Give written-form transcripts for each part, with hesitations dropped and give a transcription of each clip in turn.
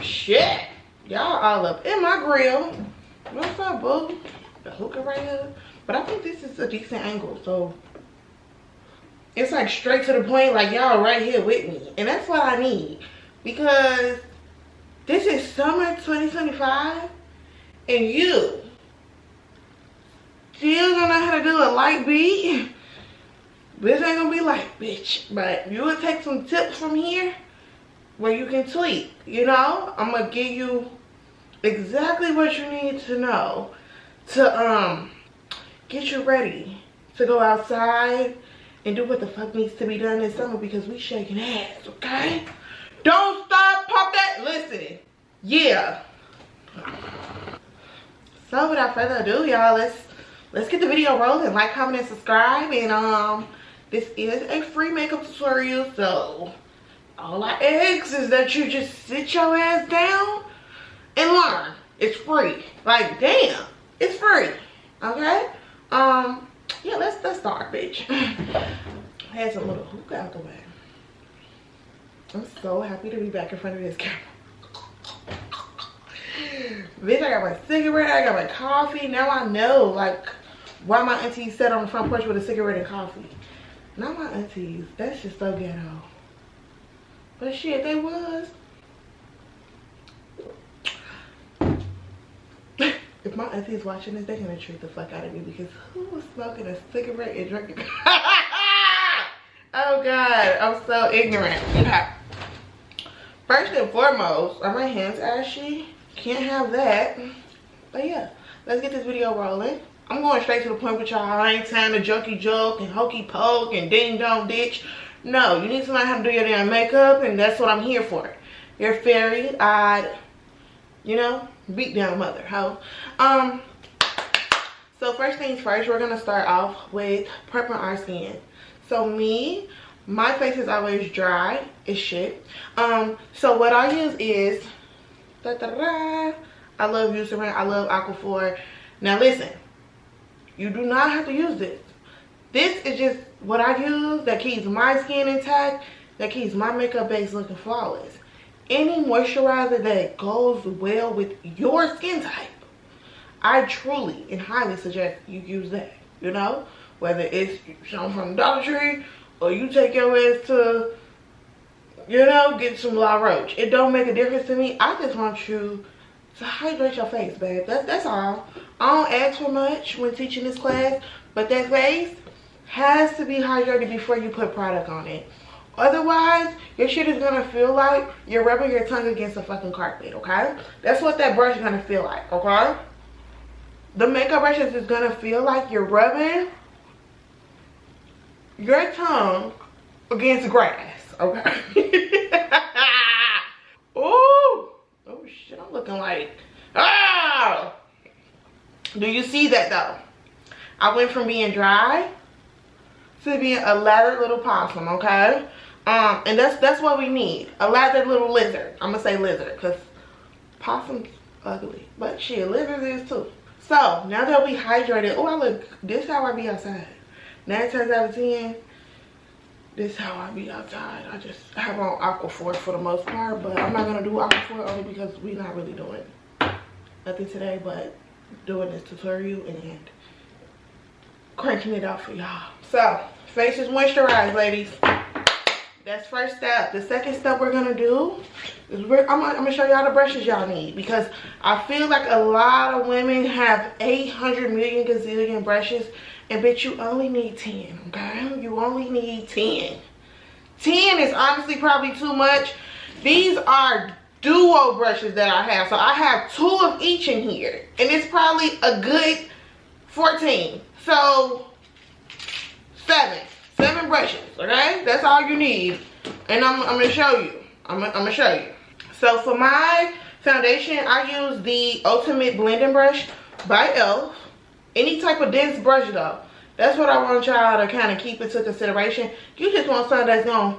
shit. Y'all all up in my grill. What's up, boo? The hookah right here. But I think this is a decent angle, so it's like straight to the point, like y'all right here with me. And that's what I need, because this is summer 2025 and you still don't know how to do a light beat. This ain't gonna be light, bitch. But you would take some tips from here where you can tweak, you know? I'm gonna give you exactly what you need to know to get you ready to go outside and do what the fuck needs to be done this summer, because we shaking ass, okay? Don't stop, pop that. Listen, yeah. So without further ado, y'all, let's get the video rolling. Like, comment, and subscribe. And this is a free makeup tutorial, so all I ask is that you just sit your ass down and learn. It's free. Like, damn, it's free. Okay? Yeah, let's start, bitch. I had some little hookah out the way. I'm so happy to be back in front of this camera. Bitch, I got my cigarette, I got my coffee. Now I know, like, why my aunties sat on the front porch with a cigarette and coffee. Not my aunties. That's just so ghetto. But shit, they was. If my auntie's watching this, they're gonna treat the fuck out of me, because who was smoking a cigarette and drinking? Oh God, I'm so ignorant. Okay. First and foremost, are my hands ashy? Can't have that. But yeah, let's get this video rolling. I'm going straight to the point with y'all. I ain't time to jokey joke and hokey poke and ding dong ditch. No, you need to learn how to do your damn makeup, and that's what I'm here for. You're fairy, odd, you know, beat down mother, ho. So first things first, we're gonna start off with prepping our skin. So my face is always dry as shit. So what I use is I love Eucerin, I love Aquaphor. Now listen, you do not have to use this. This is just what I use that keeps my skin intact, that keeps my makeup base looking flawless. Any moisturizer that goes well with your skin type, I truly and highly suggest you use that. You know, whether it's something from Dollar Tree or you take your ass to, you know, get some La Roche. It don't make a difference to me. I just want you to hydrate your face, babe. That's all. I don't ask for much when teaching this class, but that face has to be hydrated before you put product on it. Otherwise, your shit is gonna feel like you're rubbing your tongue against a fucking carpet, okay? That's what that brush is gonna feel like, okay? The makeup brush is gonna feel like you're rubbing your tongue against grass, okay? Ooh, oh shit, I'm looking like, oh! Do you see that though? I went from being dry to being a lathered little possum, okay? And that's what we need. A lathered little lizard. I'm gonna say lizard, because possum's ugly. But shit, lizards is too. So, now that we hydrated, oh, I look, this is how I be outside. 9 times out of 10, this is how I be outside. I just have on Aquaphor for the most part, but I'm not gonna do Aquaphor only because we're not really doing nothing today, but doing this tutorial and cranking it out for y'all. So, face is moisturized, ladies. That's first step. The second step we're gonna do is I'm gonna show y'all the brushes y'all need, because I feel like a lot of women have 800 million gazillion brushes, and bitch, you only need 10, okay? You only need 10. 10 is honestly probably too much. These are duo brushes that I have, so I have 2 of each in here, and it's probably a good 14. So 7 brushes, okay? That's all you need, and I'm gonna show you. I'm gonna show you. So for my foundation, I use the Ultimate Blending Brush by e.l.f. Any type of dense brush though. That's what I want y'all to kind of keep into consideration. You just want something that's gonna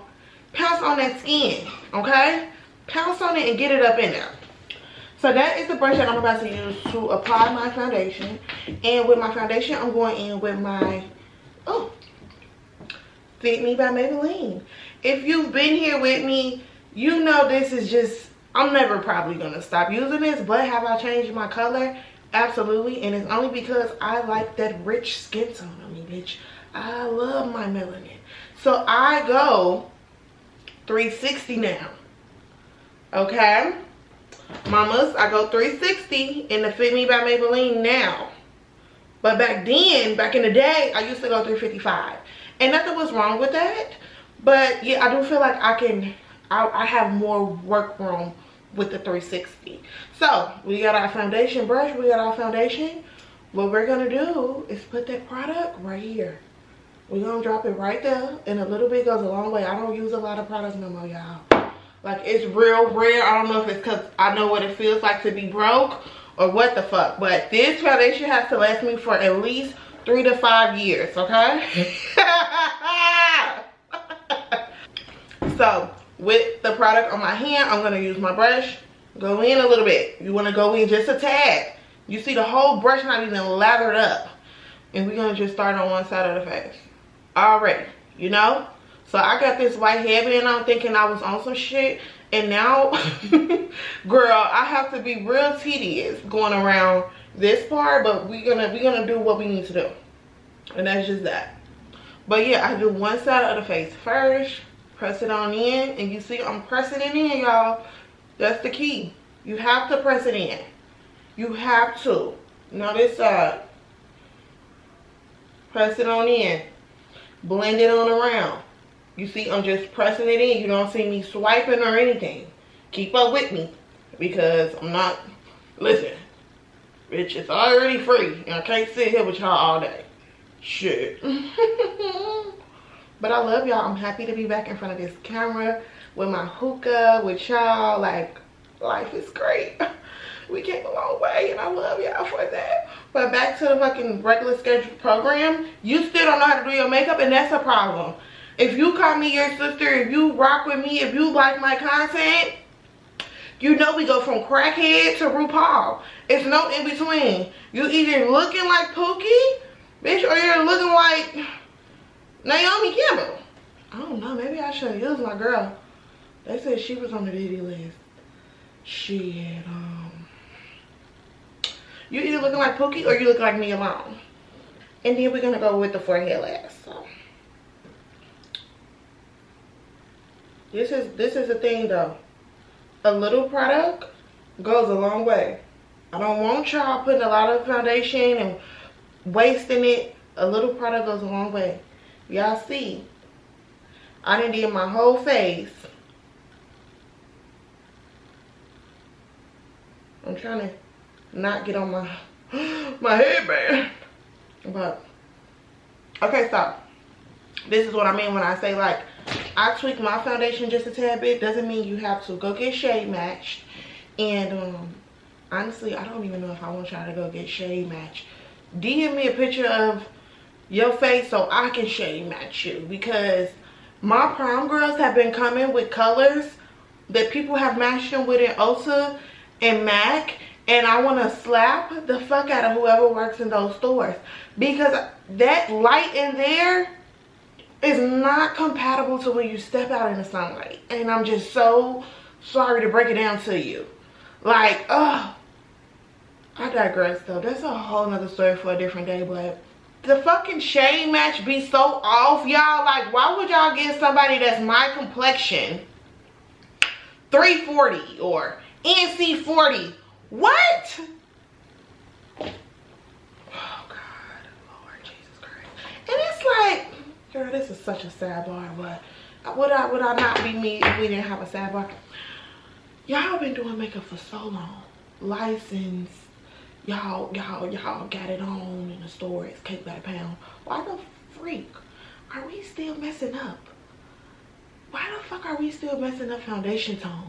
pounce on that skin, okay? Pounce on it and get it up in there. So that is the brush that I'm about to use to apply my foundation. And with my foundation, I'm going in with my, Fit Me by Maybelline. If you've been here with me, you know this is just I'm never probably gonna stop using this, but have I changed my color? Absolutely, and it's only because I like that rich skin tone on me, bitch. I love my melanin. So I go 360 now. Okay? Mamas, I go 360 in the Fit Me by Maybelline now. But back then, back in the day, I used to go 355. And nothing was wrong with that. But yeah, I do feel like I have more work room with the 360. So we got our foundation brush, we got our foundation. What we're gonna do is put that product right here. We're gonna drop it right there, and a little bit goes a long way. I don't use a lot of products no more, y'all. Like, it's real rare. I don't know if it's because I know what it feels like to be broke or what the fuck, but this foundation has to last me for at least 3 to 5 years, okay? So with the product on my hand, I'm gonna use my brush, go in a little bit. You wanna go in just a tad. You see the whole brush not even lathered up. And we're gonna just start on one side of the face. Already, you know? So I got this white headband on thinking I was on some shit. And now, girl, I have to be real tedious going around this part, but we're gonna do what we need to do. And that's just that. But yeah, I do one side of the face first, press it on in, and you see I'm pressing it in, y'all. That's the key. You have to press it in. You have to. Now this side. Press it on in. Blend it on around. You see, I'm just pressing it in. You don't see me swiping or anything. Keep up with me. Because I'm not... Listen. Bitch, it's already free. And I can't sit here with y'all all day. Shit. But I love y'all. I'm happy to be back in front of this camera. With my hookah. With y'all. Like, life is great. We came a long way. And I love y'all for that. But back to the fucking regular scheduled program. You still don't know how to do your makeup. And that's a problem. If you call me your sister, if you rock with me, if you like my content, you know we go from crackhead to RuPaul. It's no in between. You either looking like Pookie, bitch, or you're looking like Naomi Campbell. I don't know. Maybe I should use my girl. They said she was on the Diddy list. Shit. You either looking like Pookie or you look like me alone. And then we're gonna go with the forehead last. So. This is the thing though. A little product goes a long way. I don't want y'all putting a lot of foundation and wasting it. A little product goes a long way. Y'all see, I done did my whole face. I'm trying to not get on my headband. But okay, so this is what I mean when I say like I tweak my foundation just a tad bit. Doesn't mean you have to go get shade matched. And honestly, I don't even know if I want y'all to go get shade matched. DM me a picture of your face so I can shade match you, because my prom girls have been coming with colors that people have matched them with in Ulta and MAC, and I want to slap the fuck out of whoever works in those stores, because that light in there is not compatible to when you step out in the sunlight. And I'm just so sorry to break it down to you. Like, I digress though. That's a whole nother story for a different day. But the fucking shade match be so off, y'all. Like, why would y'all get somebody that's my complexion 340 or NC 40? What? Oh God, Lord Jesus Christ. And it's like, girl, this is such a sidebar, but would I not be me if we didn't have a sidebar? Y'all been doing makeup for so long. License, y'all got it on in the store. It's cake by the pound. Why the freak are we still messing up? Why the fuck are we still messing up foundation tones?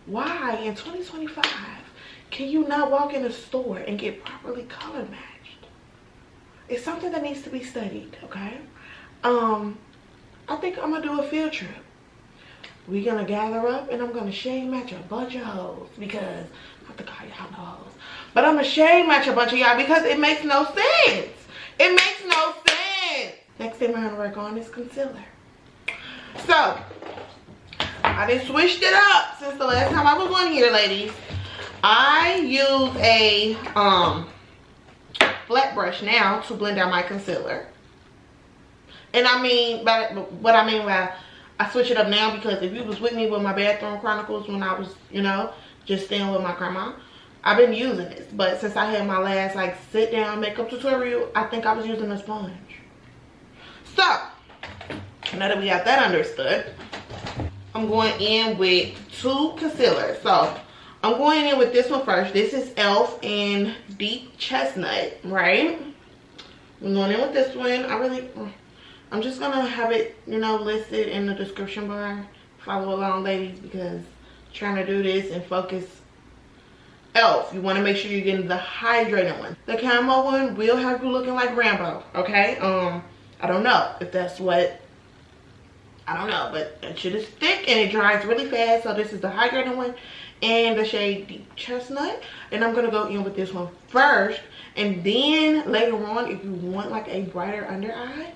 Why in 2025 can you not walk in a store and get properly color matched? It's something that needs to be studied, okay? I think I'm gonna do a field trip. We're gonna gather up and I'm gonna shade match a bunch of hoes, because not to call y'all no hoes, but I'm gonna shade match a bunch of y'all because it makes no sense. It makes no sense. Next thing we're gonna work on is concealer. So I done switched it up since the last time I was on here, ladies. I use a flat brush now to blend out my concealer. And I mean, what I mean by I switch it up now, because if you was with me with my bathroom chronicles when I was, you know, just staying with my grandma, I've been using this. But since I had my last like sit down makeup tutorial, I think I was using a sponge. So now that we got that understood, I'm going in with 2 concealers. So I'm going in with this one first. This is e.l.f. in Deep Chestnut, right? I'm going in with this one. I'm just gonna have it, you know, listed in the description bar. Follow along, ladies, because trying to do this and focus. e.l.f. You want to make sure you're getting the hydrating one. The camo one will have you looking like Rambo, okay? I don't know if that's what, I don't know, but that shit is thick and it dries really fast. So this is the hydrating one in the shade Deep Chestnut, and I'm gonna go in with this one first, and then later on, if you want like a brighter under eye,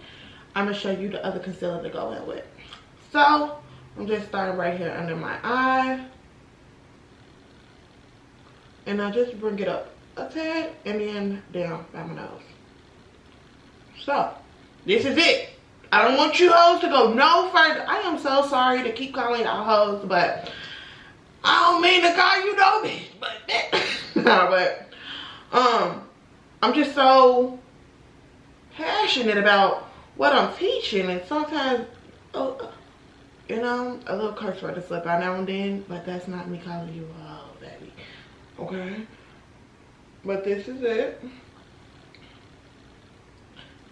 I'm gonna show you the other concealer to go in with. So I'm just starting right here under my eye, and I just bring it up a tad and then down by my nose. So this is it. I don't want you hoes to go no further. I am so sorry to keep calling y'all hoes, but I don't mean to call you no bitch. But I'm just so passionate about what I'm teaching, and sometimes, you know, a little curse word to slip out now and then, but that's not me calling you a hoe, baby. Okay? But this is it.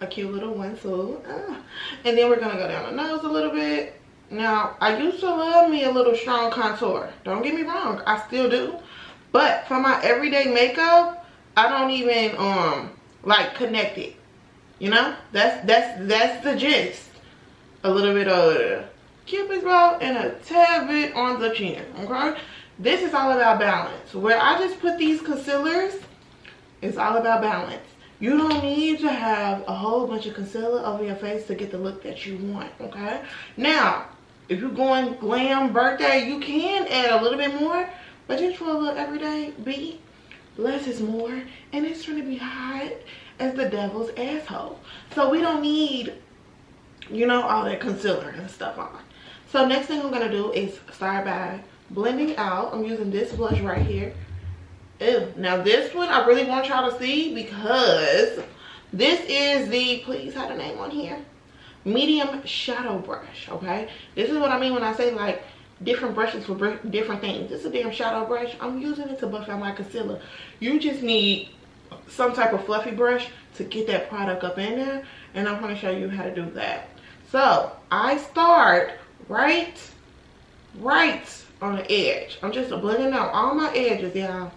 A cute little one, so and then we're gonna go down the nose a little bit. Now, I used to love me a little strong contour. Don't get me wrong, I still do. But for my everyday makeup, I don't even like connect it. You know, that's the gist. A little bit of Cupid's bow and a tad bit on the chin. Okay, this is all about balance. Where I just put these concealers, it's all about balance. You don't need to have a whole bunch of concealer over your face to get the look that you want. Okay, now if you're going glam birthday, you can add a little bit more, but just for a little everyday be, less is more, and it's going to be hot as the devil's asshole. So we don't need, you know, all that concealer and stuff on. So next thing I'm gonna do is start by blending out. I'm using this blush right here. Ew. Now this one I really want y'all to see, because this is the, please have the name on here, medium shadow brush. Okay, this is what I mean when I say like different brushes for different things. This is a damn shadow brush. I'm using it to buff out my concealer. You just need some type of fluffy brush to get that product up in there, and I'm going to show you how to do that. So I start right on the edge. I'm just blending out all my edges, y'all,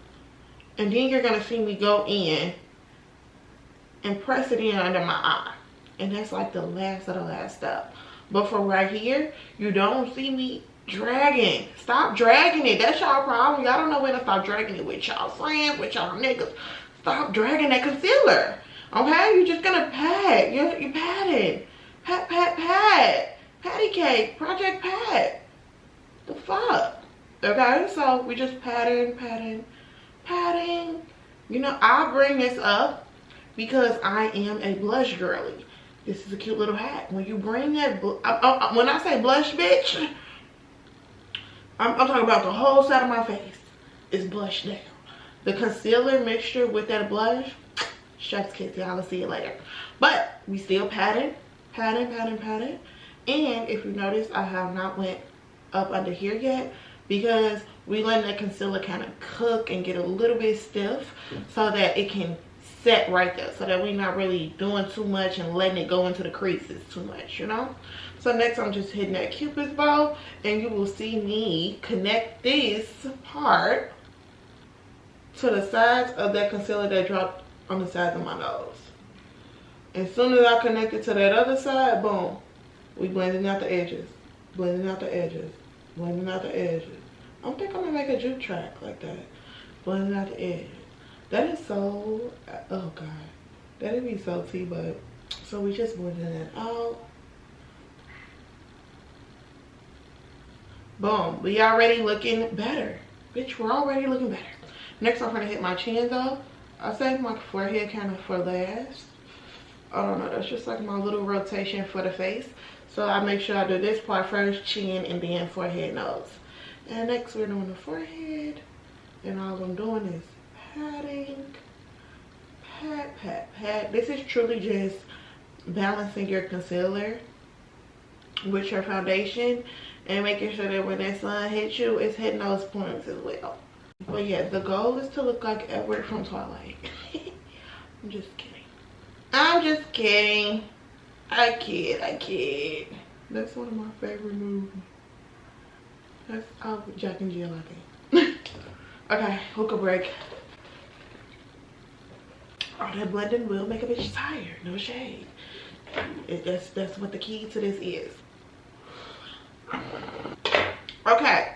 and then you're going to see me go in and press it in under my eye, and that's like the last of the last step. But for right here, you don't see me dragging. Stop dragging it. That's y'all problem. Y'all don't know when to stop dragging it with y'all friends, with y'all niggas. Stop dragging that concealer. Okay, you're just gonna pat. You're patting. Pat, pat, pat. Patty cake. Project pat. The fuck. Okay, so we just patting. You know, I bring this up because I am a blush girly. This is a cute little hat. When you bring that, when I say blush, bitch, I'm talking about the whole side of my face is blushed down. The concealer mixture with that blush, chef's kiss, y'all will see it later. But we still patting. And if you notice, I have not went up under here yet, because we letting that concealer kind of cook and get a little bit stiff so that it can set right there, so that we're not really doing too much and letting it go into the creases too much, you know. So next I'm just hitting that Cupid's bow, and you will see me connect this part to the sides of that concealer that dropped on the sides of my nose. As soon as I connect it to that other side, boom, we blending out the edges, blending out the edges, blending out the edges. I don't think I'm gonna make a juke track like that. Blending out the edges. That is so, oh god, that'd be so tea, but so we just blending it out. Boom. We already looking better. Bitch, we're already looking better. Next, I'm gonna hit my chin though. I save my forehead kind of for last. I don't know, that's just like my little rotation for the face. So I make sure I do this part first, chin, and then forehead, nose. And next we're doing the forehead. And all I'm doing is patting. Pat, pat, pat. This is truly just balancing your concealer with your foundation and making sure that when that sun hits you, it's hitting those points as well. But yeah, the goal is to look like Edward from Twilight. I'm just kidding. I'm just kidding. I kid. That's one of my favorite movies. That's Jack and Jill, I think. Okay, hookah break. Oh, that blending will make a bitch tired. No shade. That's what the key to this is. Okay,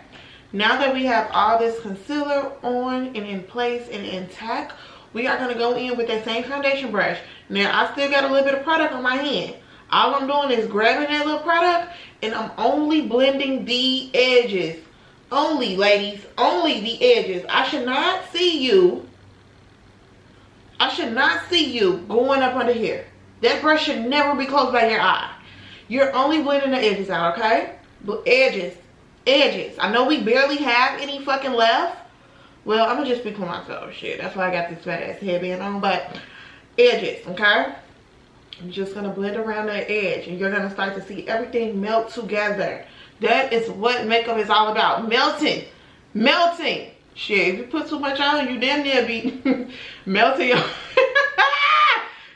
now that we have all this concealer on and in place and intact, we are going to go in with that same foundation brush. Now, I still got a little bit of product on my hand. All I'm doing is grabbing that little product and I'm only blending the edges. Only, ladies, only the edges. I should not see you going up under here. That brush should never be close by your eye. You're only blending the edges out, okay? But edges. I know we barely have any fucking left. Well, I'm gonna just speak for myself. Shit, that's why I got this fat ass headband on. But edges, okay? I'm just gonna blend around that edge and you're gonna start to see everything melt together. That is what makeup is all about. Melting. Shit, if you put too much on, you damn near be melting your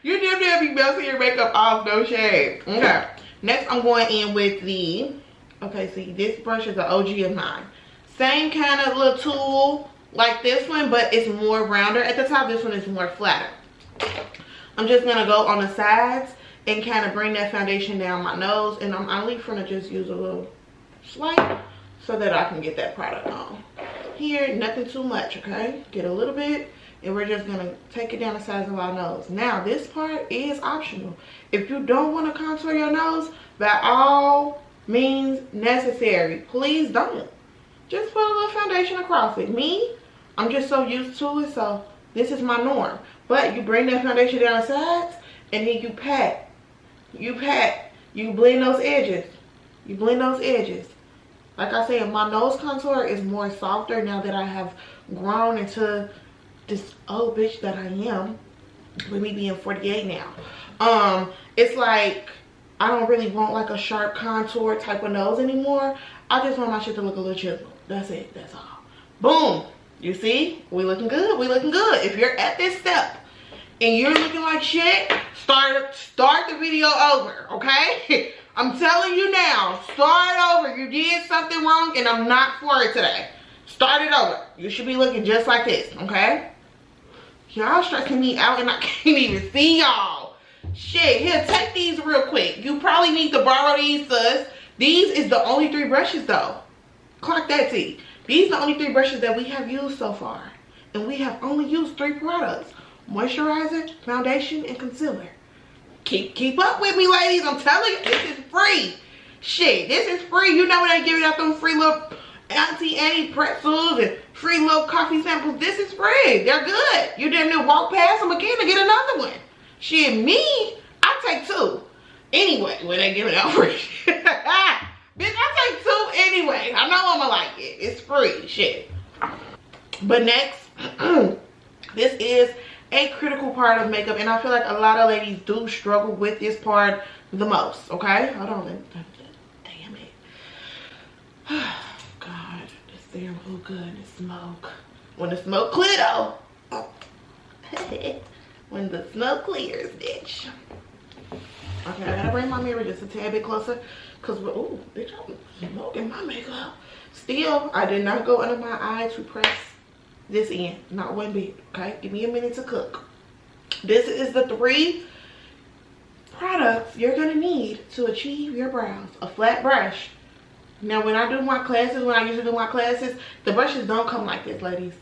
you damn near be melting your makeup off, no shade. Okay. Next I'm going in with the, okay, see, this brush is an OG of mine. Same kind of little tool like this one, but it's more rounder at the top. This one is more flatter. I'm just gonna go on the sides and kind of bring that foundation down my nose, and I'm only gonna just use a little swipe so that I can get that product on. Here, nothing too much, okay? Get a little bit, and we're just gonna take it down the sides of our nose. Now, this part is optional. If you don't want to contour your nose, by all means necessary, please don't. Just put a little foundation across it. Me, I'm just so used to it, so this is my norm. But you bring that foundation down the sides, and then you pat. You blend those edges. Like I said, my nose contour is more softer now that I have grown into this old bitch that I am, with me being 48 now. It's like I don't really want like a sharp contour type of nose anymore. I just want my shit to look a little chiseled. That's it. That's all. Boom. You see? We looking good. If you're at this step and you're looking like shit, start the video over, okay? I'm telling you now, start over. You did something wrong and I'm not for it today. Start it over. You should be looking just like this, okay? Y'all stressing me out and I can't even see y'all. Shit, here, take these real quick. You probably need to borrow these, sis. These is the only 3 brushes though. Clock that T. These are the only 3 brushes that we have used so far. And we have only used 3 products. Moisturizer, foundation, and concealer. Keep up with me, ladies. I'm telling you, this is free. Shit, this is free. You know when they giving out them free little Auntie Annie pretzels and free little coffee samples. This is free. They're good. You damn near walk past them again to get another one. Shit, me, I take 2. Anyway, when they giving out free. Bitch, I take 2 anyway. I know I'ma like it. It's free. Shit. But next, this is a critical part of makeup, and I feel like a lot of ladies do struggle with this part the most. Okay, hold on. Damn it. God, this damn hookah and the smoke. When the smoke clear though. When the smoke clears, bitch. Okay, I gotta bring my mirror just a tad bit closer, cause ooh, bitch, I'm smoking my makeup. Still, I did not go under my eye to press this in, not one bit. Okay, give me a minute to cook. This is the 3 products you're gonna need to achieve your brows. A flat brush. Now when I do my classes, when I usually do my classes, the brushes don't come like this, ladies.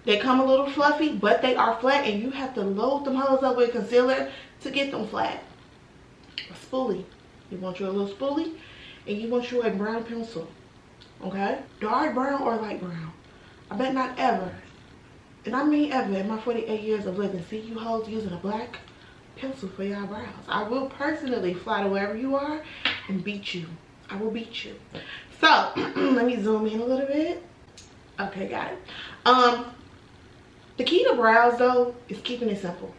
They come a little fluffy, but they are flat, and you have to load them hoes up with concealer to get them flat. A spoolie. You want your little spoolie, and you want your brown pencil. okay? Dark brown or light brown. I bet not ever, and I mean ever, in my 48 years of living, see you hoes using a black pencil for your brows. I will personally fly to wherever you are and beat you. I will beat you. So, let me zoom in a little bit. Okay, got it. The key to brows, though, is keeping it simple.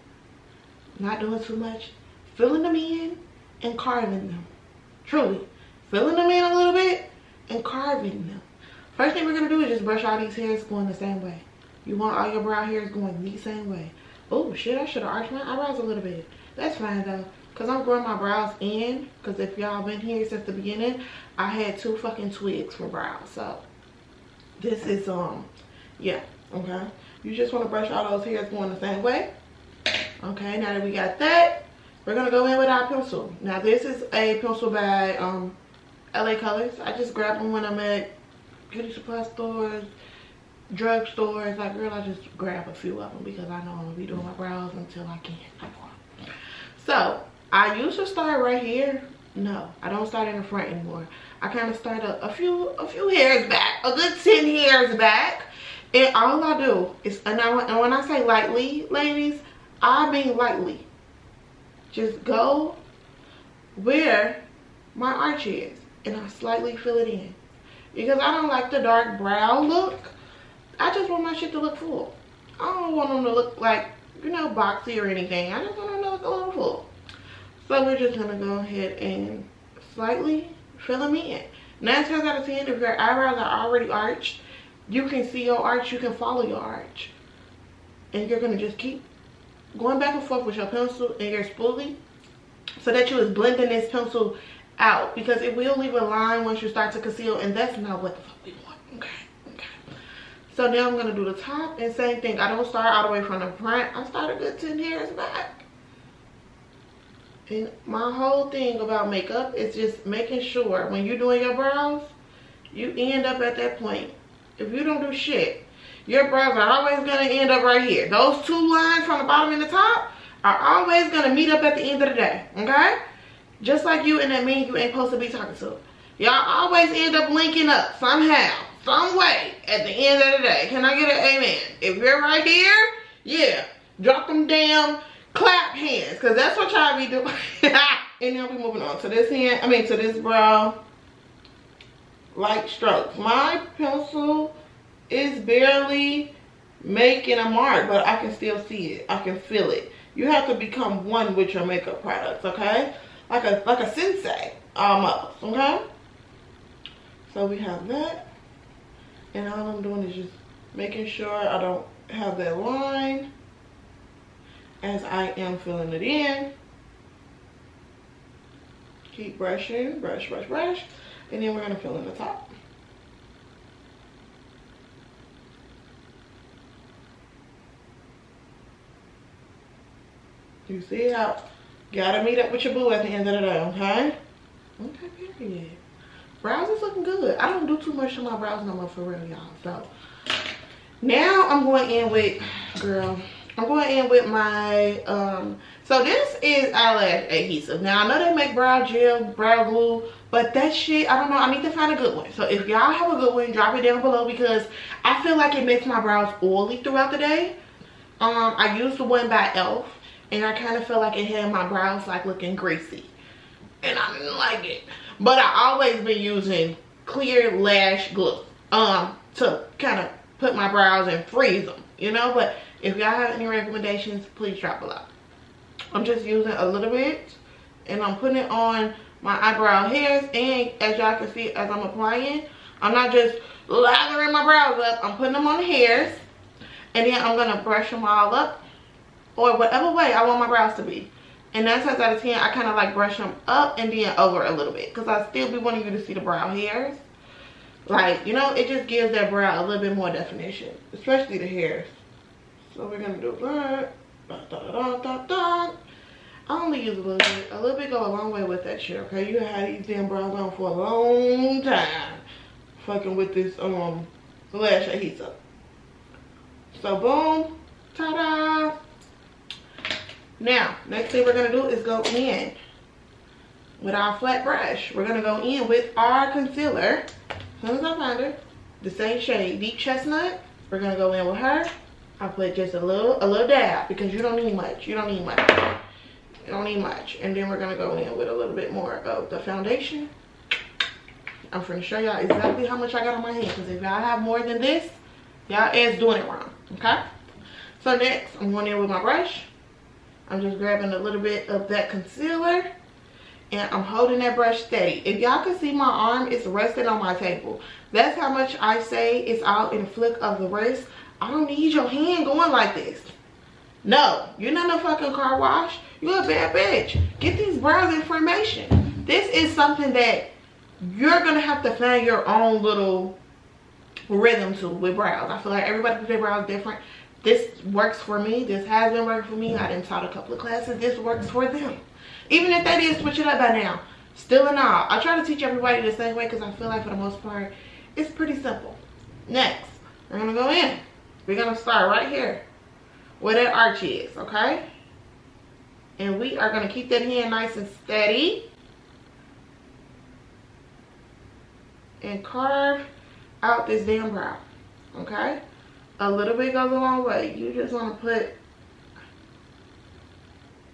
Not doing too much. Filling them in and carving them. Truly. Filling them in a little bit and carving them. First thing we're going to do is just brush all these hairs going the same way. You want all your brow hairs going the same way. Oh, shit, I should have arched my eyebrows a little bit. That's fine, though. Because I'm growing my brows in. Because if y'all been here since the beginning, I had 2 fucking twigs for brows. So, this is, yeah, okay. You just want to brush all those hairs going the same way. Okay, now that we got that, we're going to go in with our pencil. Now, this is a pencil by LA Colors. I just grab them when I'm at beauty supply stores, drug stores. Like, girl, I just grab a few of them because I know I'm going to be doing my brows until I can't. So, I used to start right here. No, I don't start in the front anymore. I kind of start a few hairs back, a good 10 hairs back. And all I do is, and when I say lightly, ladies, I mean lightly. Just go where my arch is, and I slightly fill it in. Because I don't like the dark brow look. I just want my shit to look full. I don't want them to look like, you know, boxy or anything. I just want them to look a little full. So we're just going to go ahead and slightly fill them in. 9 times out of 10, if your eyebrows are already arched, you can see your arch, you can follow your arch. And you're going to just keep going back and forth with your pencil and your spoolie so that you is blending this pencil out. Because it will leave a line once you start to conceal, and that's not what the fuck we want. Okay. So now I'm going to do the top, and same thing. I don't start all the way from the front. I start a good 10 hairs back. And my whole thing about makeup is just making sure when you're doing your brows, you end up at that point. If you don't do shit, your brows are always going to end up right here. Those 2 lines from the bottom and the top are always going to meet up at the end of the day. Okay? Just like you and that man you ain't supposed to be talking to. Y'all always end up linking up somehow, some way at the end of the day. Can I get an amen? If you're right here, yeah, drop them damn clap hands, because that's what y'all be doing. And now we moving on to this hand, to this brow. Light strokes. My pencil is barely making a mark, but I can still see it. I can feel it. You have to become one with your makeup products, okay? Like a sensei, almost, okay? So we have that. And all I'm doing is just making sure I don't have that line as I am filling it in. Keep brushing, brush. And then we're going to fill in the top. You see how gotta meet up with your boo at the end of the day, okay? Okay, period. Brows is looking good. I don't do too much to my brows no more, for real, y'all. So now I'm going in with, I'm going in with my, so this is eyelash adhesive. Now, I know they make brow gel, brow glue, but that shit, I don't know. I need to find a good one. So if y'all have a good one, drop it down below, because I feel like it makes my brows oily throughout the day. I used the one by e.l.f. and I kind of feel like it had my brows like looking greasy. And I didn't like it. But I always been using clear lash glue to kind of put my brows and freeze them, you know. But if y'all have any recommendations, please drop below. I'm just using a little bit, and I'm putting it on my eyebrow hairs. And as y'all can see, as I'm applying, I'm not just lathering my brows up. I'm putting them on the hairs, and then I'm gonna brush them all up, or whatever way I want my brows to be. And 9 times out of 10, I kind of like brush them up and then over a little bit, because I still be wanting you to see the brow hairs. Like, you know, it just gives that brow a little bit more definition, especially the hairs. So we're gonna do that. I only use a little bit. A little bit go a long way with that shit, okay? You had these damn brows on for a long time, fucking with this lash adhesive. So boom, ta-da. Now, next thing we're gonna do is go in with our flat brush. We're gonna go in with our concealer. As soon as I find her, the same shade, Deep Chestnut, we're gonna go in with her. I'll put just a little dab because you don't need much. You don't need much. You don't need much. And then we're gonna go in with a little bit more of the foundation. I'm gonna show y'all exactly how much I got on my hand, because if y'all have more than this, y'all is doing it wrong. Okay? So next, I'm going in with my brush. I'm just grabbing a little bit of that concealer, and I'm holding that brush steady. If y'all can see my arm, it's resting on my table. That's how much I say it's out in a flick of the wrist. I don't need your hand going like this. No, you're not no fucking car wash. You're a bad bitch. Get these brows in formation. This is something that you're gonna have to find your own little rhythm to with brows. I feel like everybody does their brows different. This works for me. This has been working for me. I done taught a couple of classes. This works for them. Even if they did switch it up by now, still and all, I try to teach everybody the same way because I feel like for the most part, it's pretty simple. Next, we're gonna go in. We're gonna start right here where that arch is, okay? And we are gonna keep that hand nice and steady and carve out this damn brow, okay? A little bit goes a long way. You just want to put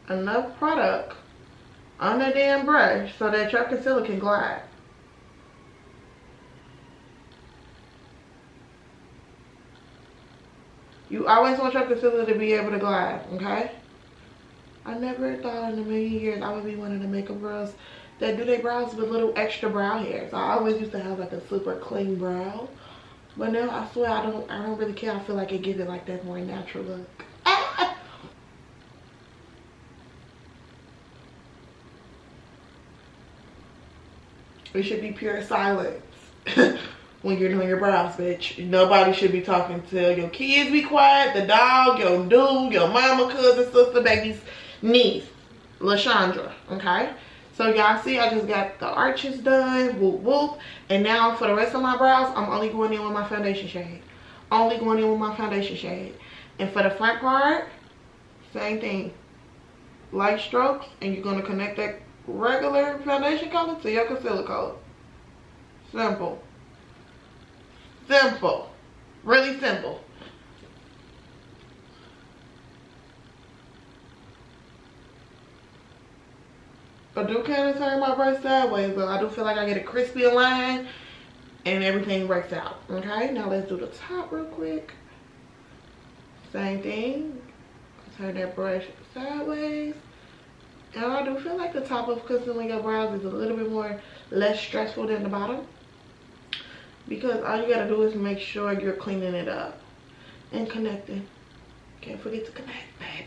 enough product on the damn brush so that your concealer can glide. You always want your concealer to be able to glide, okay? I never thought in a million years I would be one of the makeup girls that do their brows with little extra brow hairs. I always used to have like a super clean brow. But now I swear I don't really care. I feel like it gives it like that more natural look. Ah! It should be pure silence when you're doing your brows, bitch. Nobody should be talking. Till your kids be quiet, the dog, your dude, your mama, cousin, sister, baby's niece, LaShandra, okay? So y'all see I just got the arches done, whoop whoop. And now for the rest of my brows, I'm only going in with my foundation shade. Only going in with my foundation shade. And for the front part, same thing. Light strokes, and you're gonna connect that regular foundation color to your concealer color. Simple. Simple. Really simple. I do kind of turn my brush sideways, but I do feel like I get a crispy line and everything works out. Okay, now let's do the top real quick. Same thing. Turn that brush sideways. And I do feel like the top of concealing your brows is a little bit more less stressful than the bottom. Because all you gotta do is make sure you're cleaning it up and connecting. Can't forget to connect, babe.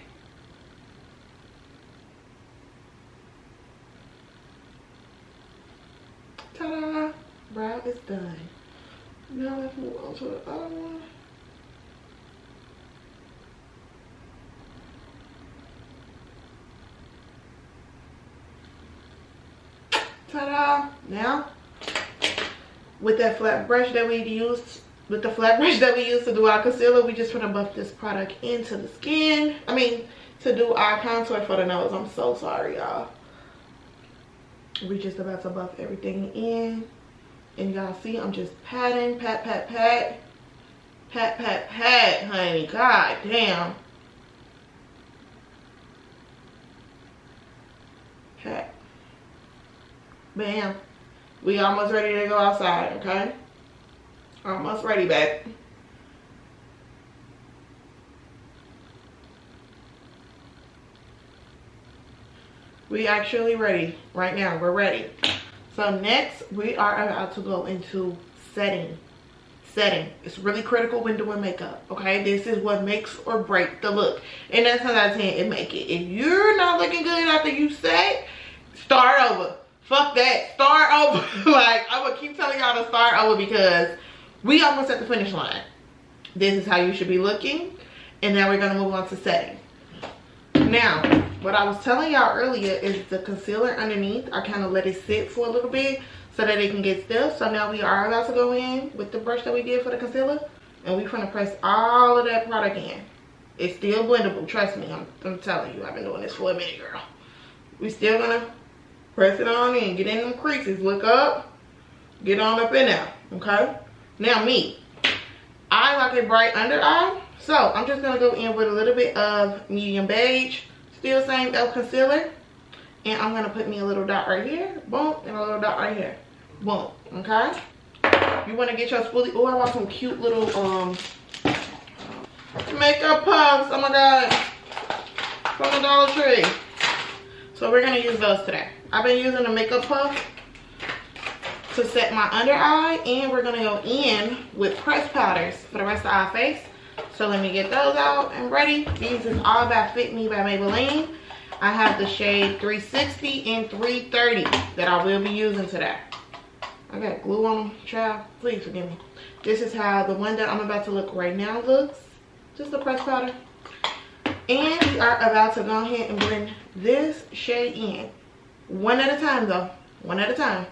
Ta-da! Brow is done. Now let's move on to the other one. Ta-da! Now, with that flat brush that we used, to do our concealer, we just want to buff this product into the skin. I mean, to do our contour for the nose. I'm so sorry, y'all. We just about to buff everything in, and y'all see I'm just patting, pat, honey. God damn. Pat. Bam. We almost ready to go outside, okay? Almost ready, babe. We actually ready right now. We're ready. So next we are about to go into setting. It's really critical when doing makeup, okay? This is what makes or break the look. And that's how I 10 it make it. If you're not looking good after you set, start over. Fuck that. Start over. Like, I would keep telling y'all to start over because we almost at the finish line. This is how you should be looking. And now we're gonna move on to setting. Now, what I was telling y'all earlier is the concealer underneath. I kind of let it sit for a little bit so that it can get stiff. So now we are about to go in with the brush that we did for the concealer. And we're gonna press all of that product in. It's still blendable, trust me. I'm telling you, I've been doing this for a minute, girl. We still gonna press it on in, get in them creases, look up, Get on up in there, okay? Now me, I like a bright under eye, so I'm just gonna go in with a little bit of medium beige, still same e.l.f. concealer, and I'm gonna put me a little dot right here, boom, and a little dot right here, boom, okay? You wanna get your spoolie. Oh, I want some cute little makeup puffs, oh my god, from the Dollar Tree. So we're gonna use those today. I've been using the makeup puff to set my under eye, and we're gonna go in with pressed powders for the rest of our face. So let me get those out and ready. These is All About Fit Me by Maybelline. I have the shade 360 and 330 that I will be using today. I got glue on them, child. Please forgive me. This is how the one that I'm about to look right now looks. Just a pressed powder. And we are about to go ahead and blend this shade in. One at a time though. One at a time.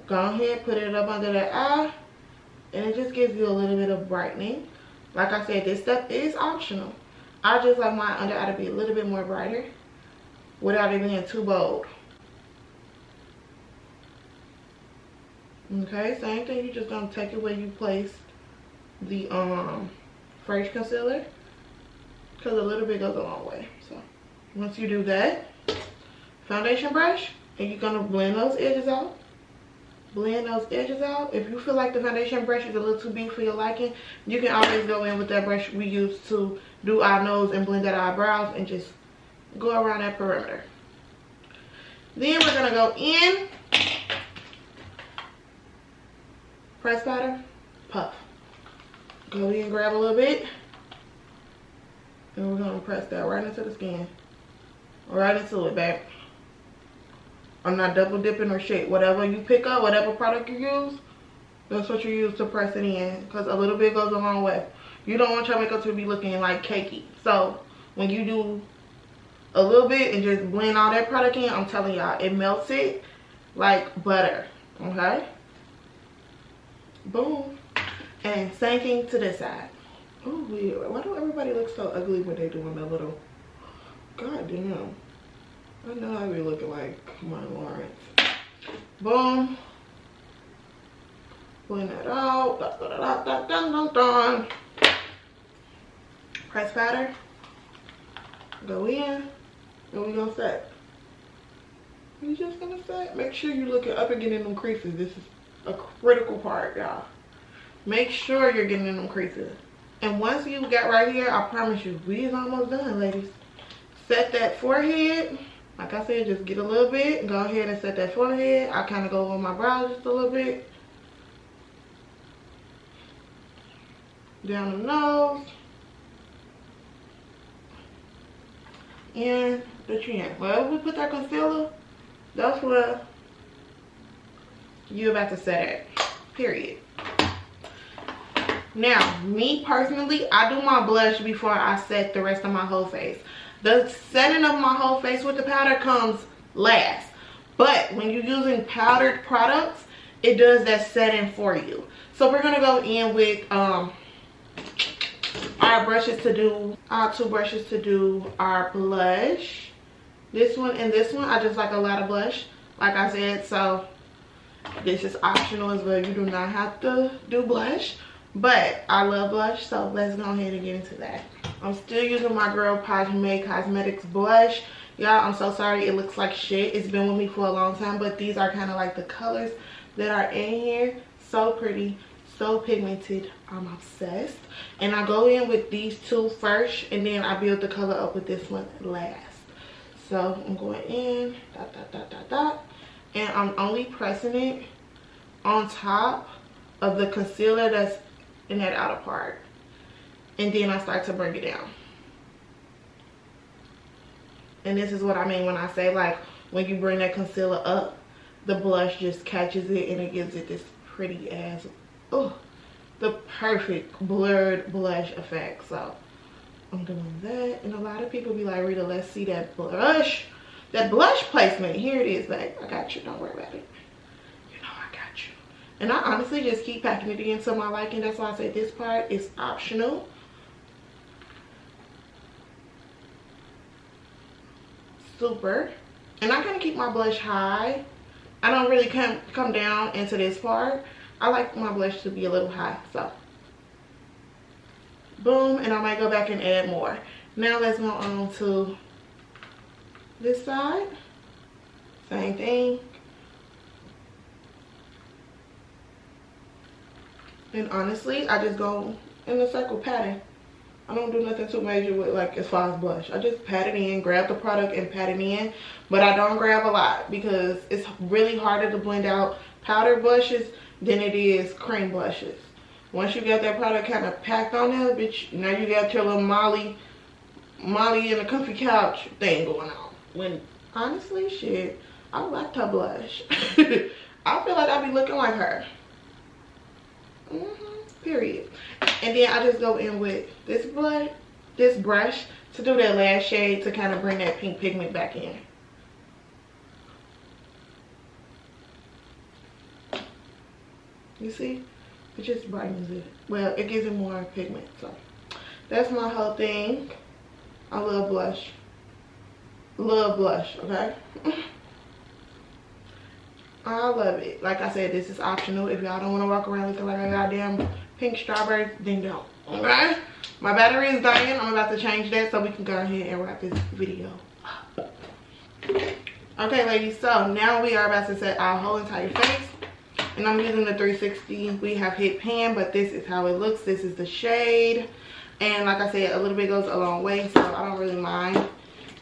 Go ahead, put it up under the eye. And it just gives you a little bit of brightening. Like I said, this stuff is optional. I just like my under eye to be a little bit more brighter without it being too bold. Okay, same thing. You're just gonna take it where you place the fresh concealer, because a little bit goes a long way. So once you do that, foundation brush, and you're gonna blend those edges out. Blend those edges out. If you feel like the foundation brush is a little too big for your liking, you can always go in with that brush we use to do our nose and blend out our brows and just go around that perimeter. Then we're gonna go in, press powder, puff. Go in, grab a little bit, and we're gonna press that right into the skin. Right into it, babe. I'm not double dipping or shit. Whatever you pick up, whatever product you use, that's what you use to press it in, because a little bit goes a long way. You don't want your makeup to be looking like cakey. So when you do a little bit and just blend all that product in, I'm telling y'all, it melts it like butter. Okay, boom. And same thing to this side. Oh, weird. Why do everybody look so ugly when they doing that little? God damn. I know I be looking like my Lawrence. Boom. Blend that out. Da, da, da, da, da, da, da. Press powder. Go in. And we're gonna set. You're just gonna set. Make sure you're looking up and getting them creases. This is a critical part, y'all. Make sure you're getting in them creases. And once you got right here, I promise you, we is almost done, ladies. Set that forehead. Like I said, just get a little bit. Go ahead and set that forehead. I kind of go over my brows just a little bit. Down the nose. And the chin. Wherever we put that concealer, that's where you're about to set it. Period. Now, me personally, I do my blush before I set the rest of my whole face. The setting of my whole face with the powder comes last. But when you're using powdered products, it does that setting for you. So we're going to go in with our brushes to do, our two brushes to do our blush. This one and this one, I just like a lot of blush, like I said. So this is optional as well. You do not have to do blush. But I love blush, so let's go ahead and get into that. I'm still using my girl Pajame Cosmetics blush. Y'all, I'm so sorry it looks like shit. It's been with me for a long time, but these are kind of like the colors that are in here. So pretty, so pigmented. I'm obsessed. And I go in with these two first, and then I build the color up with this one last. So I'm going in, dot, dot, dot, dot, dot. And I'm only pressing it on top of the concealer that's in that outer part, and then I start to bring it down. And this is what I mean when I say, like, when you bring that concealer up, the blush just catches it and it gives it this pretty ass, oh, the perfect blurred blush effect. So I'm doing that, and a lot of people be like, Rita, let's see that blush placement. Here it is, babe. I got you, don't worry about it. And I honestly just keep packing it in to my liking. That's why I say this part is optional. Super. And I kind of keep my blush high I don't really come down into this part. I like my blush to be a little high, so boom, and I might go back and add more. Now let's go on to this side. Same thing. And honestly, I just go in a circle patting. I don't do nothing too major with, like, as far as blush. I just pat it in, grab the product and pat it in. But I don't grab a lot because it's really harder to blend out powder blushes than it is cream blushes. Once you got that product kind of packed on there, bitch, now you got your little Molly in the comfy couch thing going on. When, honestly, shit, I liked her blush. I feel like I be looking like her. Period. And then I just go in with this brush to do that last shade to kind of bring that pink pigment back in. You see? It just brightens it. Well, it gives it more pigment. So that's my whole thing. I love blush. Love blush, okay? I love it. Like I said, this is optional. If y'all don't want to walk around looking like a goddamn pink strawberry, then don't. Okay? My battery is dying. I'm about to change that so we can go ahead and wrap this video up. Okay, ladies. So now we are about to set our whole entire face. And I'm using the 360. We have hit pan, but this is how it looks. This is the shade. And like I said, a little bit goes a long way, so I don't really mind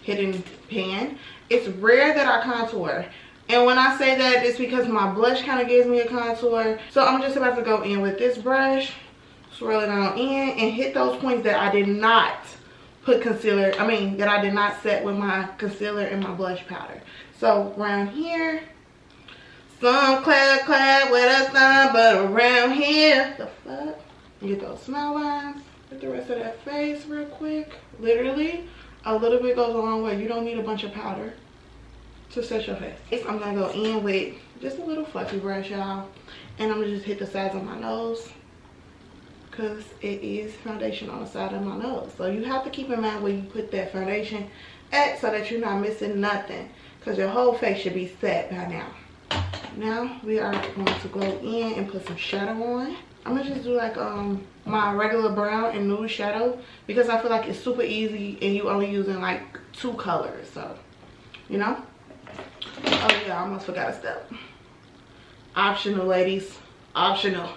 hitting pan. It's rare that I contour. And when I say that, it's because my blush kind of gives me a contour. So I'm just about to go in with this brush, swirl it on in, and hit those points that I did not put concealer, that I did not set with my concealer and my blush powder. So around here, some clap with a thumb, but around here, the fuck? Get those smile lines. Get the rest of that face real quick. Literally, a little bit goes a long way. You don't need a bunch of powder to set your face. I'm gonna go in with just a little fluffy brush, y'all, and I'm gonna just hit the sides of my nose because it is foundation on the side of my nose. So you have to keep in mind where you put that foundation at so that you're not missing nothing, because your whole face should be set by now. Now we are going to go in and put some shadow on. I'm gonna just do like my regular brown and nude shadow because I feel like it's super easy and you only using like 2 colors, so you know. Oh yeah, I almost forgot a step. Optional, ladies. Optional.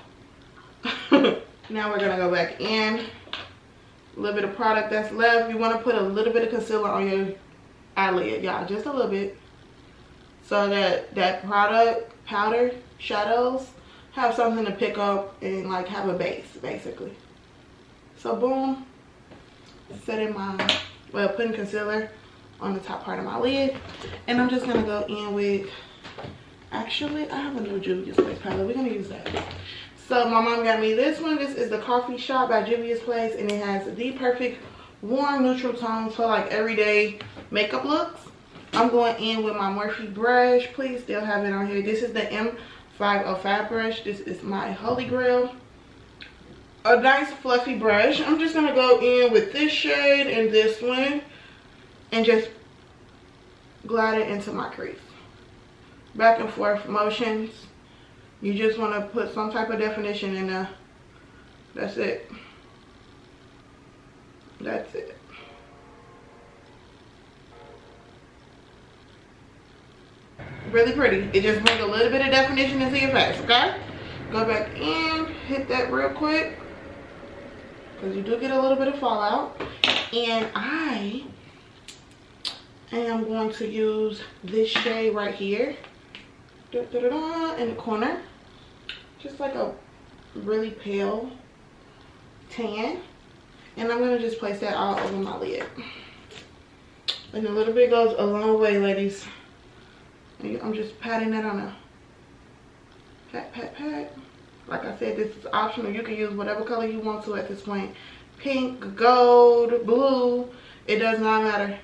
Now we're gonna go back in. A little bit of product that's left. You want to put a little bit of concealer on your eyelid, y'all, just a little bit, so that product powder shadows have something to pick up and like have a base, basically. So boom, setting putting concealer on the top part of my lid, and I'm just gonna go in with, actually I have a new Juvia's Place palette. We're gonna use that. So my mom got me this one. This is the Coffee Shop by Juvia's Place, and it has the perfect warm neutral tones for like everyday makeup looks. I'm going in with my Morphe brush. Please still have it on here. This is the M505 brush. This is my holy grail. A nice fluffy brush. I'm just gonna go in with this shade and this one and just glide it into my crease. Back and forth motions. You just want to put some type of definition in there. That's it. That's it. Really pretty. It just brings a little bit of definition into your face, okay? Go back in, hit that real quick, because you do get a little bit of fallout. And I am going to use this shade right here, in the corner, just like a really pale tan, and I'm going to just place that all over my lid. And a little bit goes a long way, ladies. I'm just patting that on a pat. Like I said, this is optional. You can use whatever color you want to at this point. Pink, gold, blue, it does not matter.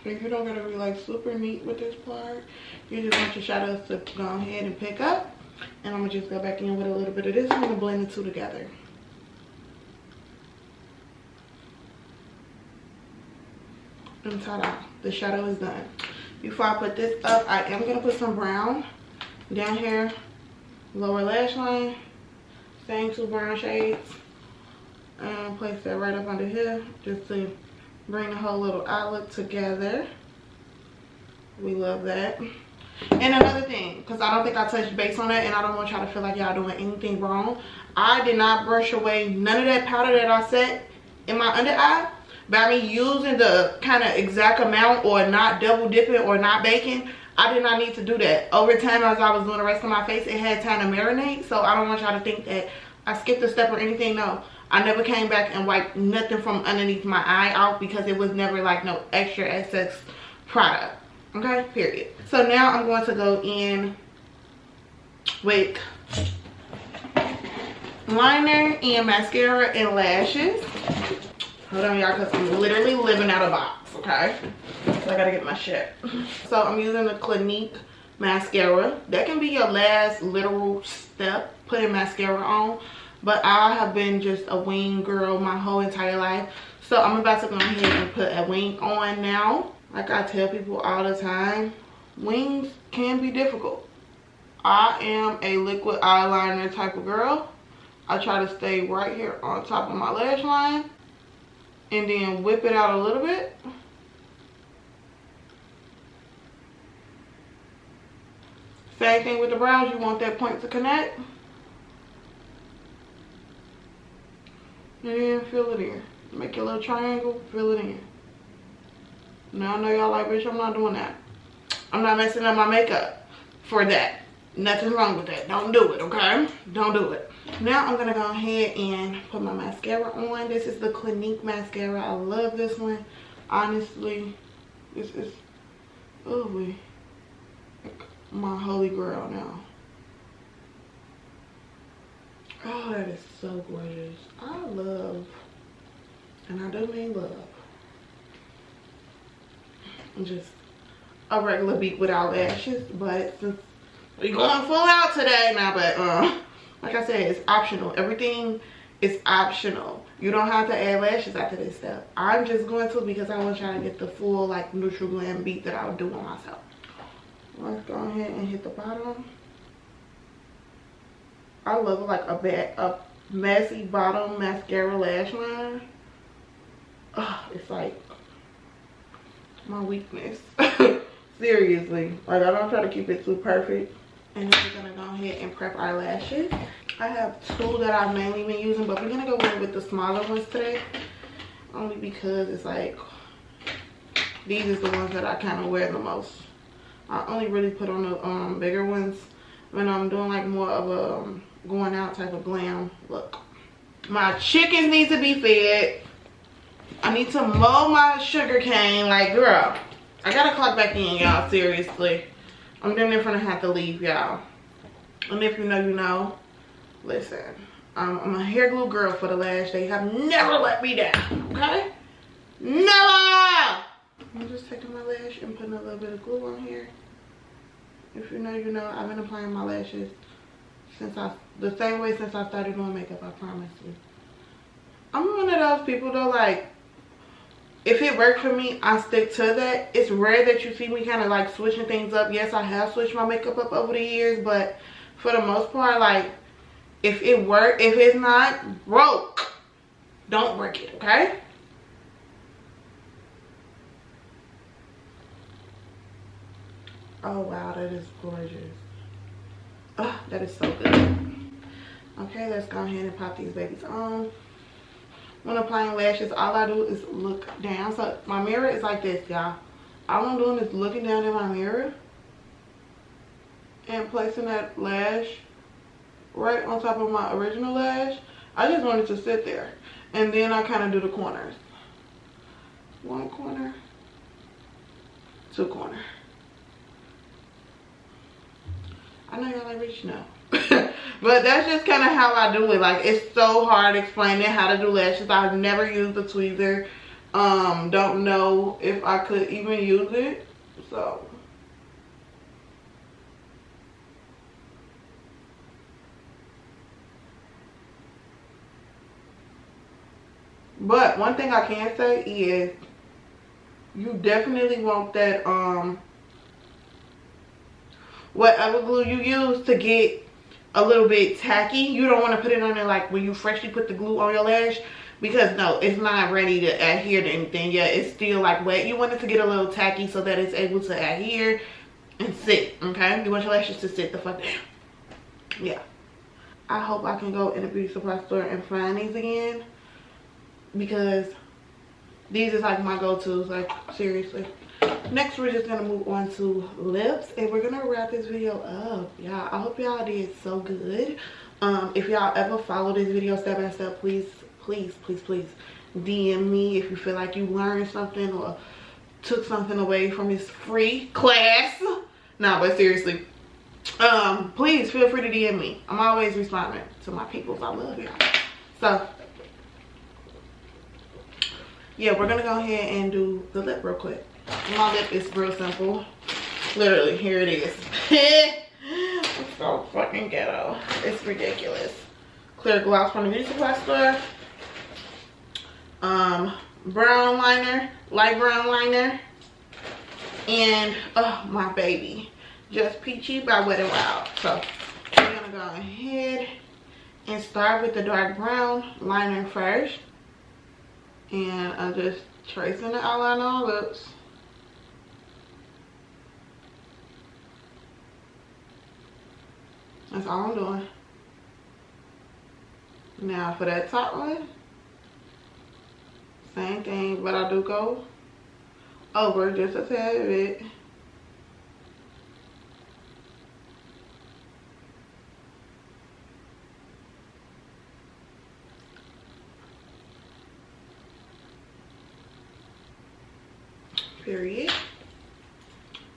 If you don't gotta be like super neat with this part, you just want your shadows to go ahead and pick up. And I'm gonna just go back in with a little bit of this. I'm gonna blend the two together. And ta-da, the shadow is done. Before I put this up, I am gonna put some brown down here, lower lash line, same 2 brown shades, and place that right up under here just to bring the whole little eye look together. We love that. And another thing, because I don't think I touched base on that, and I don't want y'all to feel like y'all doing anything wrong, I did not brush away none of that powder that I set in my under eye by me using the kind of exact amount, or not double dipping or not baking. I did not need to do that. Over time, as I was doing the rest of my face, it had time to marinate. So I don't want y'all to think that I skipped a step or anything. No, I never came back and wiped nothing from underneath my eye out, because it was never like no extra excess product. Okay, period. So now I'm going to go in with liner and mascara and lashes. Hold on, y'all, because I'm literally living out of box, okay? So I gotta get my shit. So I'm using the Clinique mascara. That can be your last literal step, putting mascara on. But I have been just a wing girl my whole entire life. So I'm about to go ahead and put a wing on now. Like I tell people all the time, wings can be difficult. I am a liquid eyeliner type of girl. I try to stay right here on top of my lash line and then whip it out a little bit. Same thing with the brows. You want that point to connect. And then fill it in. Make your little triangle, fill it in. Now I know y'all like, bitch, I'm not doing that. I'm not messing up my makeup for that. Nothing wrong with that. Don't do it, okay? Don't do it. Now I'm gonna go ahead and put my mascara on. This is the Clinique mascara. I love this one. Honestly, this is like my holy grail now. Oh, that is so gorgeous. I love, and I do mean love, just a regular beat without lashes. But since we going full out today now, but like I said, it's optional. Everything is optional. You don't have to add lashes after this step. I'm just going to, because I want y'all to get the full like neutral glam beat that I would do on myself. Let's go ahead and hit the bottom. I love like a messy bottom mascara lash line. It's like my weakness. Seriously, like I don't try to keep it too perfect. And then we're gonna go ahead and prep our lashes. I have 2 that I've mainly been using, but we're gonna go in with the smaller ones today, only because it's like these is the ones that I kind of wear the most. I only really put on the bigger ones when I'm doing like more of a going out type of glam look. My chickens need to be fed. I need to mow my sugar cane. Like, girl, I gotta clock back in, y'all. Seriously, I'm damn near gonna have to leave, y'all. And if you know, you know. Listen, I'm a hair glue girl for the lash. They have never let me down, okay? Never! I'm just taking my lash and putting a little bit of glue on here. If you know, you know. I've been applying my lashes the same way since I started doing makeup, I promise you. I'm one of those people though, like, if it worked for me, I stick to that. It's rare that you see me kind of like switching things up. Yes, I have switched my makeup up over the years, but for the most part, like, if it worked, if it's not broke, don't work it, okay? Oh wow, that is gorgeous. Oh, that is so good. Okay, let's go ahead and pop these babies on. When applying lashes, all I do is look down. So my mirror is like this, y'all. All I'm doing is looking down in my mirror and placing that lash right on top of my original lash. I just want it to sit there. And then I kind of do the corners. 1 corner, 2 corner. I know y'all like rich now. But that's just kind of how I do it. Like, it's so hard explaining how to do lashes. I've never used a tweezer. Don't know if I could even use it. So but one thing I can say is you definitely want that whatever glue you use to get a little bit tacky. You don't want to put it on there like when you freshly put the glue on your lash, because no, it's not ready to adhere to anything yet. It's still like wet. You want it to get a little tacky so that it's able to adhere and sit. Okay, you want your lashes to sit the fuck down. Yeah, I hope I can go in a beauty supply store and find these again, because these is like my go-tos, like seriously. Next, we're just gonna move on to lips, and we're gonna wrap this video up. Y'all, I hope y'all did so good. If y'all ever follow this video step by step, please DM me if you feel like you learned something or took something away from this free class. Nah, but seriously, please feel free to DM me. I'm always responding to my peoples. I love y'all. So yeah, we're gonna go ahead and do the lip real quick. My lip is real simple. Literally, here it is. It's so fucking ghetto. It's ridiculous. Clear gloss from the beauty supply store. Brown liner, light brown liner, and oh my baby, Just Peachy by Wet n Wild. So we're gonna go ahead and start with the dark brown liner first, and I'm just tracing the outline on our lips. That's all I'm doing. Now for that top one, same thing, but I do go over just a tad bit. Period.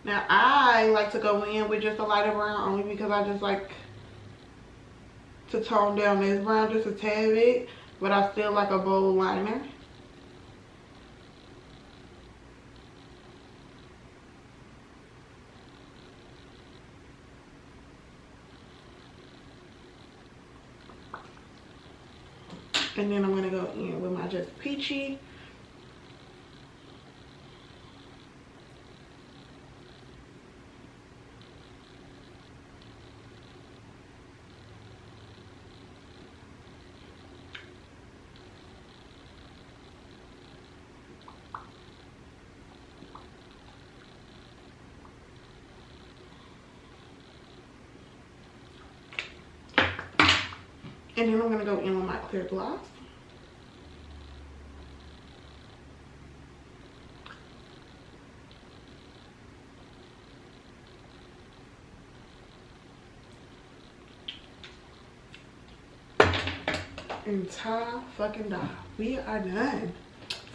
Now I like to go in with just a lighter brown, only because I just like to tone down this brown just a tad bit, but I still like a bold liner. And then I'm gonna go in with my Just Peachy. And then I'm gonna go in with my clear gloss. And ta fucking da, we are done.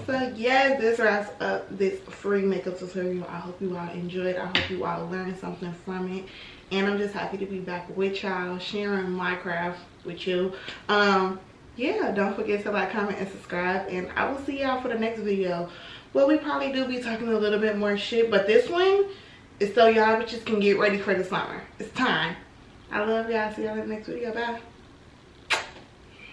So yes, this wraps up this free makeup tutorial. I hope you all enjoyed. I hope you all learned something from it, and I'm just happy to be back with y'all, sharing my craft with you. Yeah, don't forget to like, comment, and subscribe, and I will see y'all for the next video. Well, we probably do be talking a little bit more shit, but this one is so y'all bitches can get ready for the summer. It's time. I love y'all. See y'all in the next video. Bye.